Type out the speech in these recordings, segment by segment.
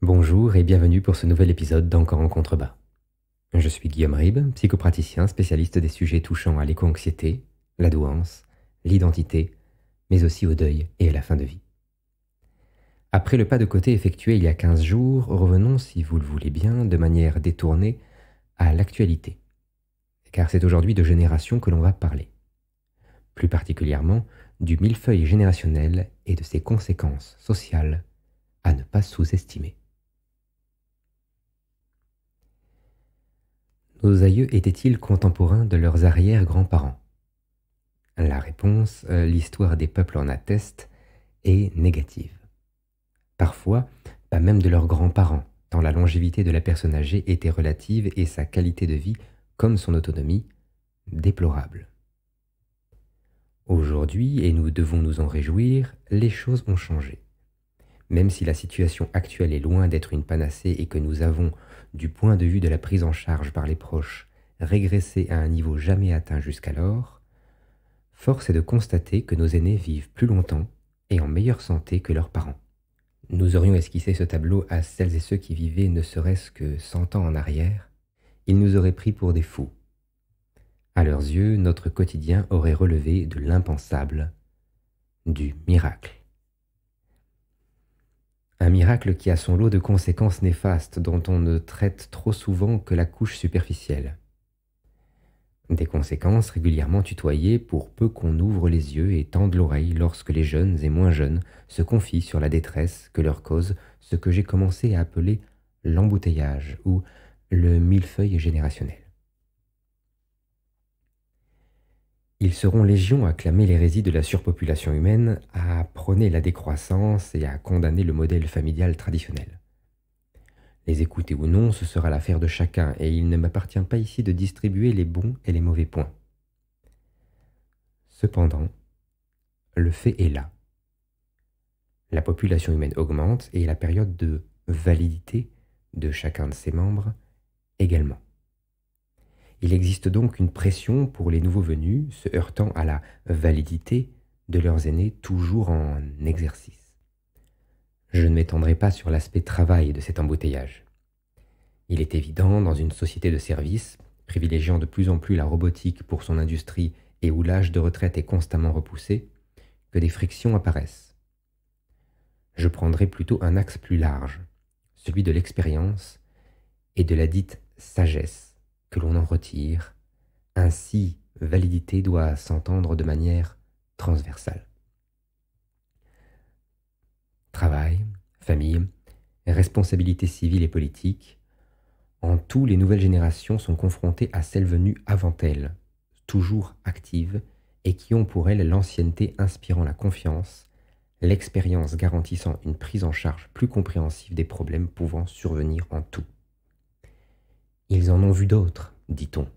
Bonjour et bienvenue pour ce nouvel épisode d'Encore en contrebas. Je suis Guillaume Ribes, psychopraticien spécialiste des sujets touchant à l'éco-anxiété, la douance, l'identité, mais aussi au deuil et à la fin de vie. Après le pas de côté effectué il y a 15 jours, revenons, si vous le voulez bien, de manière détournée à l'actualité. Car c'est aujourd'hui de génération que l'on va parler. Plus particulièrement du millefeuille générationnel et de ses conséquences sociales à ne pas sous-estimer. Nos aïeux étaient-ils contemporains de leurs arrière-grands-parents? La réponse, l'histoire des peuples en atteste, est négative. Parfois, pas même de leurs grands-parents, tant la longévité de la personne âgée était relative et sa qualité de vie, comme son autonomie, déplorable. Aujourd'hui, et nous devons nous en réjouir, les choses ont changé. Même si la situation actuelle est loin d'être une panacée et que nous avons, du point de vue de la prise en charge par les proches, régressé à un niveau jamais atteint jusqu'alors, force est de constater que nos aînés vivent plus longtemps et en meilleure santé que leurs parents. Nous aurions esquissé ce tableau à celles et ceux qui vivaient ne serait-ce que 100 ans en arrière, ils nous auraient pris pour des fous. À leurs yeux, notre quotidien aurait relevé de l'impensable, du miracle. Un miracle qui a son lot de conséquences néfastes dont on ne traite trop souvent que la couche superficielle. Des conséquences régulièrement tutoyées pour peu qu'on ouvre les yeux et tende l'oreille lorsque les jeunes et moins jeunes se confient sur la détresse que leur cause ce que j'ai commencé à appeler l'embouteillage ou le millefeuille générationnel. Ils seront légion à clamer l'hérésie de la surpopulation humaine, à prôner la décroissance et à condamner le modèle familial traditionnel. Les écouter ou non, ce sera l'affaire de chacun, et il ne m'appartient pas ici de distribuer les bons et les mauvais points. Cependant, le fait est là. La population humaine augmente et la période de validité de chacun de ses membres également. Il existe donc une pression pour les nouveaux venus se heurtant à la validité de leurs aînés toujours en exercice. Je ne m'étendrai pas sur l'aspect travail de cet embouteillage. Il est évident, dans une société de services, privilégiant de plus en plus la robotique pour son industrie et où l'âge de retraite est constamment repoussé, que des frictions apparaissent. Je prendrai plutôt un axe plus large, celui de l'expérience et de la dite sagesse que l'on en retire. Ainsi, validité doit s'entendre de manière transversale. Travail, famille, responsabilités civiles et politiques, en tout, les nouvelles générations sont confrontées à celles venues avant elles, toujours actives, et qui ont pour elles l'ancienneté inspirant la confiance, l'expérience garantissant une prise en charge plus compréhensive des problèmes pouvant survenir en tout. Ils en ont vu d'autres, dit-on,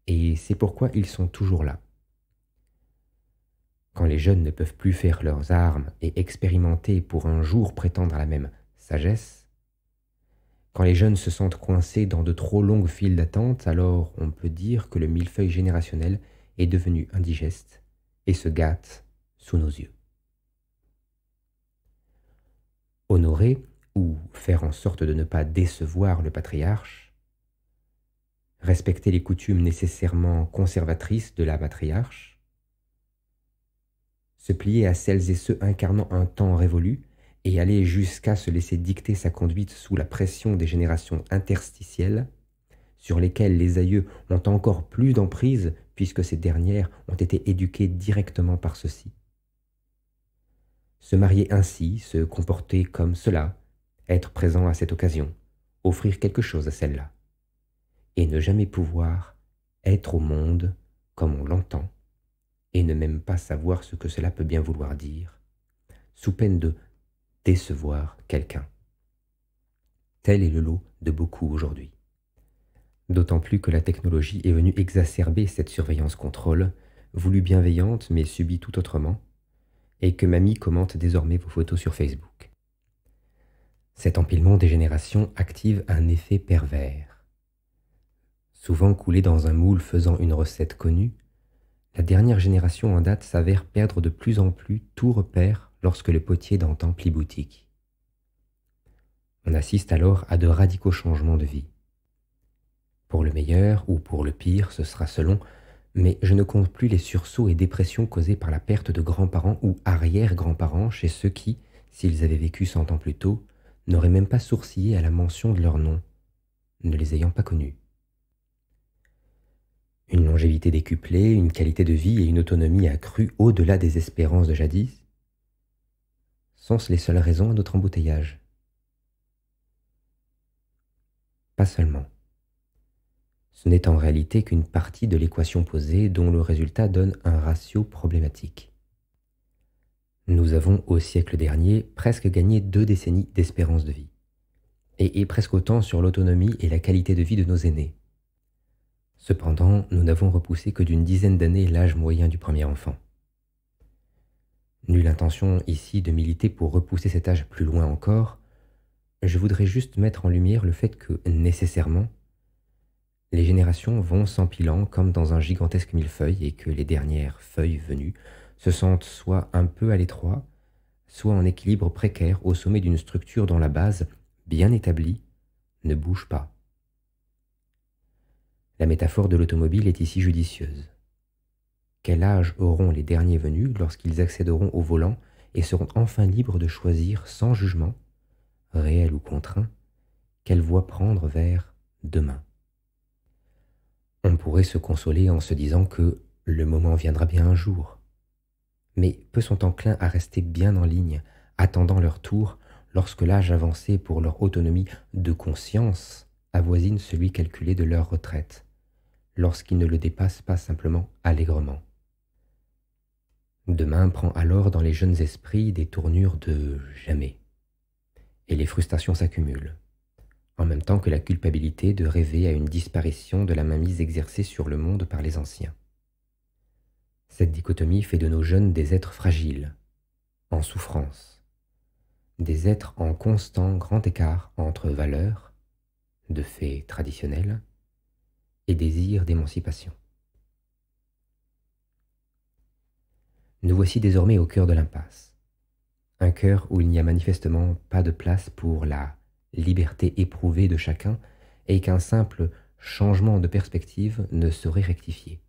et c'est pourquoi ils sont toujours là. Quand les jeunes ne peuvent plus faire leurs armes et expérimenter pour un jour prétendre à la même sagesse, quand les jeunes se sentent coincés dans de trop longues files d'attente, alors on peut dire que le millefeuille générationnel est devenu indigeste et se gâte sous nos yeux. Honorer, ou faire en sorte de ne pas décevoir le patriarche, respecter les coutumes nécessairement conservatrices de la patriarche, se plier à celles et ceux incarnant un temps révolu et aller jusqu'à se laisser dicter sa conduite sous la pression des générations interstitielles, sur lesquelles les aïeux ont encore plus d'emprise puisque ces dernières ont été éduquées directement par ceux-ci. Se marier ainsi, se comporter comme cela, être présent à cette occasion, offrir quelque chose à celle-là, et ne jamais pouvoir être au monde comme on l'entend, et ne même pas savoir ce que cela peut bien vouloir dire, sous peine de décevoir quelqu'un. Tel est le lot de beaucoup aujourd'hui. D'autant plus que la technologie est venue exacerber cette surveillance-contrôle, voulue bienveillante mais subie tout autrement, et que mamie commente désormais vos photos sur Facebook. Cet empilement des générations active un effet pervers. Souvent coulé dans un moule faisant une recette connue, la dernière génération en date s'avère perdre de plus en plus tout repère lorsque le potier d'antan plie boutique. On assiste alors à de radicaux changements de vie. Pour le meilleur ou pour le pire, ce sera selon, mais je ne compte plus les sursauts et dépressions causés par la perte de grands-parents ou arrière-grands-parents chez ceux qui, s'ils avaient vécu 100 ans plus tôt, n'auraient même pas sourcillé à la mention de leur nom, ne les ayant pas connus. Une longévité décuplée, une qualité de vie et une autonomie accrue au-delà des espérances de jadis, sont-ce les seules raisons à notre embouteillage? Pas seulement. Ce n'est en réalité qu'une partie de l'équation posée dont le résultat donne un ratio problématique. Nous avons au siècle dernier presque gagné 2 décennies d'espérance de vie, et presque autant sur l'autonomie et la qualité de vie de nos aînés. Cependant, nous n'avons repoussé que d'une dizaine d'années l'âge moyen du premier enfant. Nulle intention ici de militer pour repousser cet âge plus loin encore, je voudrais juste mettre en lumière le fait que, nécessairement, les générations vont s'empilant comme dans un gigantesque millefeuille et que les dernières feuilles venues se sentent soit un peu à l'étroit, soit en équilibre précaire au sommet d'une structure dont la base, bien établie, ne bouge pas. La métaphore de l'automobile est ici judicieuse. Quel âge auront les derniers venus lorsqu'ils accéderont au volant et seront enfin libres de choisir sans jugement, réel ou contraint, quelle voie prendre vers demain? On pourrait se consoler en se disant que le moment viendra bien un jour. Mais peu sont enclins à rester bien en ligne, attendant leur tour, lorsque l'âge avancé pour leur autonomie de conscience avoisine celui calculé de leur retraite, lorsqu'ils ne le dépassent pas simplement allègrement. Demain prend alors dans les jeunes esprits des tournures de jamais, et les frustrations s'accumulent, en même temps que la culpabilité de rêver à une disparition de la mainmise exercée sur le monde par les anciens. Cette dichotomie fait de nos jeunes des êtres fragiles, en souffrance, des êtres en constant grand écart entre valeurs, de faits traditionnels, et désirs d'émancipation. Nous voici désormais au cœur de l'impasse, un cœur où il n'y a manifestement pas de place pour la liberté éprouvée de chacun et qu'un simple changement de perspective ne saurait rectifier.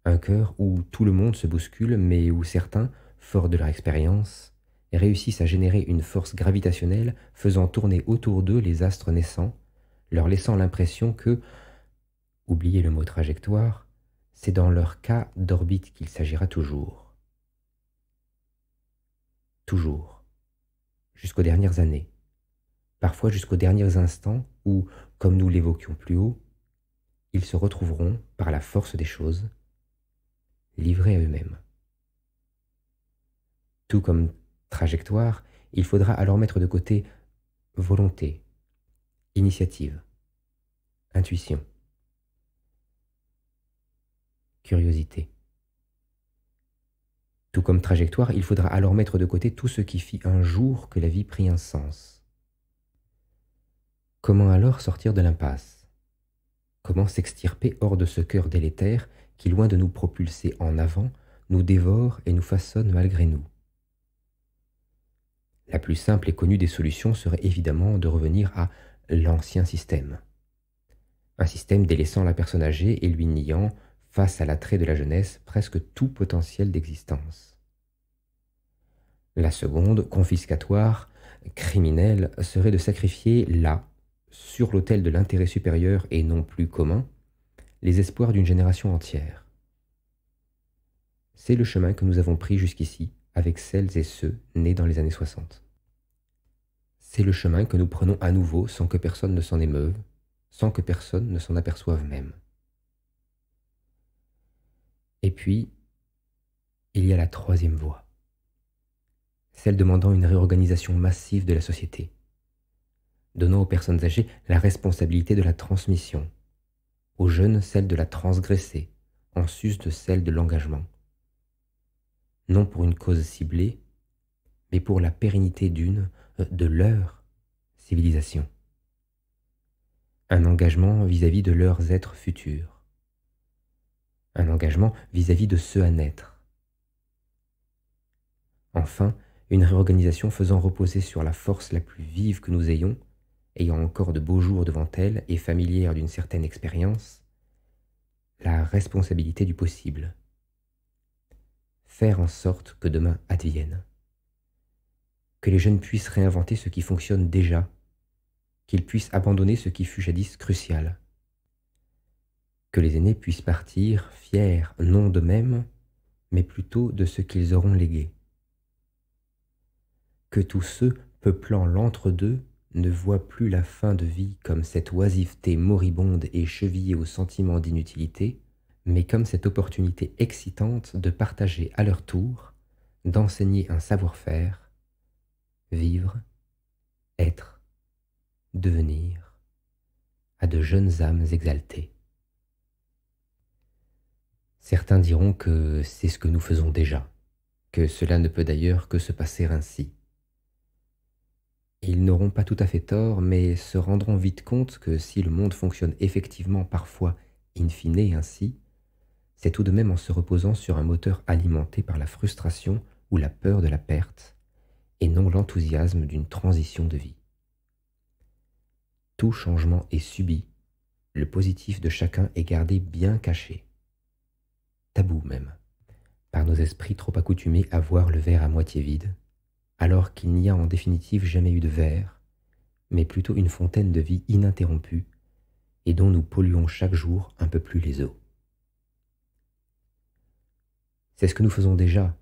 Un cœur où tout le monde se bouscule, mais où certains, forts de leur expérience, réussissent à générer une force gravitationnelle faisant tourner autour d'eux les astres naissants, leur laissant l'impression que, oubliez le mot trajectoire, c'est dans leur cas d'orbite qu'il s'agira toujours. Toujours. Jusqu'aux dernières années. Parfois jusqu'aux derniers instants où, comme nous l'évoquions plus haut, ils se retrouveront, par la force des choses, livrés à eux-mêmes. Tout comme trajectoire, il faudra alors mettre de côté volonté, initiative, intuition, curiosité. Tout comme trajectoire, il faudra alors mettre de côté tout ce qui fit un jour que la vie prit un sens. Comment alors sortir de l'impasse? Comment s'extirper hors de ce cœur délétère qui, loin de nous propulser en avant, nous dévore et nous façonne malgré nous? La plus simple et connue des solutions serait évidemment de revenir à l'ancien système. Un système délaissant la personne âgée et lui niant, face à l'attrait de la jeunesse, presque tout potentiel d'existence. La seconde, confiscatoire, criminelle, serait de sacrifier là, sur l'autel de l'intérêt supérieur et non plus commun, les espoirs d'une génération entière. C'est le chemin que nous avons pris jusqu'ici avec celles et ceux nés dans les années 60. C'est le chemin que nous prenons à nouveau sans que personne ne s'en émeuve, sans que personne ne s'en aperçoive même. Et puis, il y a la troisième voie, celle demandant une réorganisation massive de la société, donnant aux personnes âgées la responsabilité de la transmission, aux jeunes celle de la transgresser, en sus de celle de l'engagement. Non pour une cause ciblée, mais pour la pérennité de leur civilisation. Un engagement vis-à-vis de leurs êtres futurs. Un engagement vis-à-vis de ceux à naître. Enfin, Une réorganisation faisant reposer sur la force la plus vive que nous ayons, ayant encore de beaux jours devant elle et familière d'une certaine expérience, la responsabilité du possible. Faire en sorte que demain advienne. Que les jeunes puissent réinventer ce qui fonctionne déjà, qu'ils puissent abandonner ce qui fut jadis crucial. Que les aînés puissent partir fiers non d'eux-mêmes, mais plutôt de ce qu'ils auront légué. Que tous ceux peuplant l'entre-deux ne voient plus la fin de vie comme cette oisiveté moribonde et chevillée au sentiment d'inutilité, mais comme cette opportunité excitante de partager à leur tour, d'enseigner un savoir-faire, vivre, être, devenir, à de jeunes âmes exaltées. Certains diront que c'est ce que nous faisons déjà, que cela ne peut d'ailleurs que se passer ainsi. Ils n'auront pas tout à fait tort, mais se rendront vite compte que si le monde fonctionne effectivement parfois in fine ainsi, c'est tout de même en se reposant sur un moteur alimenté par la frustration ou la peur de la perte, et non l'enthousiasme d'une transition de vie. Tout changement est subi, le positif de chacun est gardé bien caché, tabou même, par nos esprits trop accoutumés à voir le verre à moitié vide, alors qu'il n'y a en définitive jamais eu de verre, mais plutôt une fontaine de vie ininterrompue, et dont nous polluons chaque jour un peu plus les eaux. C'est ce que nous faisons déjà.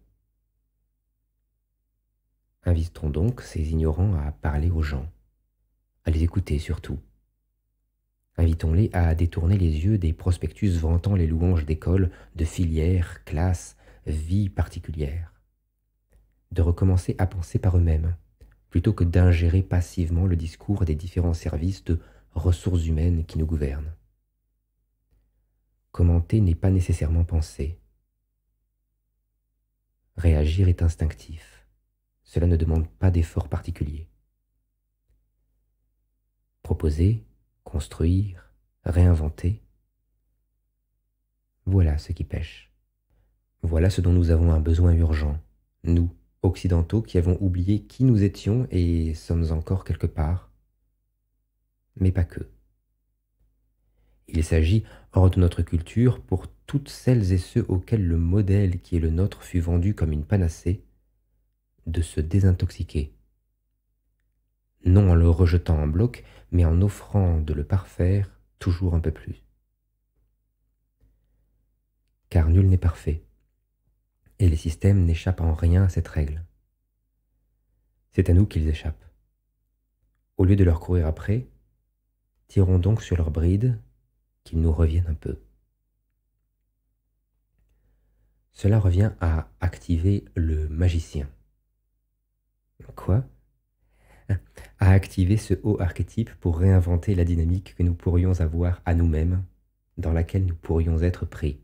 Invitons donc ces ignorants à parler aux gens, à les écouter surtout. Invitons-les à détourner les yeux des prospectus vantant les louanges d'écoles, de filières, classes, vies particulières. De recommencer à penser par eux-mêmes, plutôt que d'ingérer passivement le discours des différents services de ressources humaines qui nous gouvernent. Commenter n'est pas nécessairement penser. Réagir est instinctif. Cela ne demande pas d'effort particulier. Proposer, construire, réinventer, voilà ce qui pêche. Voilà ce dont nous avons un besoin urgent, nous, occidentaux qui avons oublié qui nous étions et sommes encore quelque part, mais pas que. Il s'agit, hors de notre culture, pour toutes celles et ceux auxquels le modèle qui est le nôtre fut vendu comme une panacée, de se désintoxiquer. Non en le rejetant en bloc, mais en offrant de le parfaire toujours un peu plus. Car nul n'est parfait, et les systèmes n'échappent en rien à cette règle. C'est à nous qu'ils échappent. Au lieu de leur courir après, tirons donc sur leurs brides, qu'ils nous reviennent un peu. Cela revient à activer le magicien. Quoi ? À activer ce haut archétype pour réinventer la dynamique que nous pourrions avoir à nous-mêmes, dans laquelle nous pourrions être pris.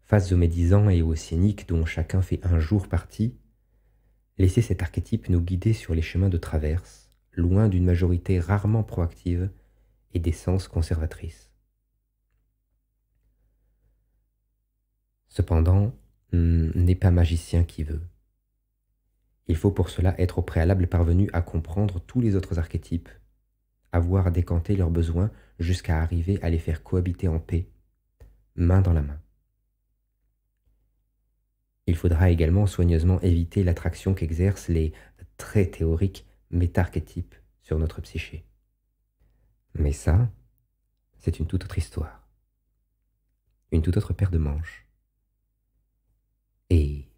Face aux médisants et aux cyniques dont chacun fait un jour partie, laissez cet archétype nous guider sur les chemins de traverse, loin d'une majorité rarement proactive et d'essence conservatrice. Cependant, n'est pas magicien qui veut. Il faut pour cela être au préalable parvenu à comprendre tous les autres archétypes, avoir décanté leurs besoins jusqu'à arriver à les faire cohabiter en paix, main dans la main. Il faudra également soigneusement éviter l'attraction qu'exercent les très théoriques métarchétypes sur notre psyché. Mais ça, c'est une toute autre histoire, une toute autre paire de manches. Et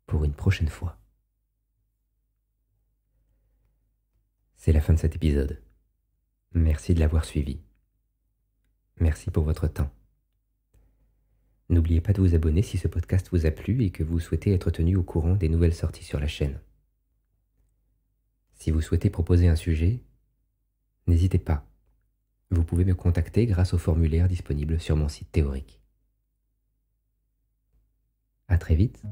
pour une prochaine fois. C'est la fin de cet épisode. Merci de l'avoir suivi. Merci pour votre temps. N'oubliez pas de vous abonner si ce podcast vous a plu et que vous souhaitez être tenu au courant des nouvelles sorties sur la chaîne. Si vous souhaitez proposer un sujet, n'hésitez pas. Vous pouvez me contacter grâce au formulaire disponible sur mon site théorique. À très vite.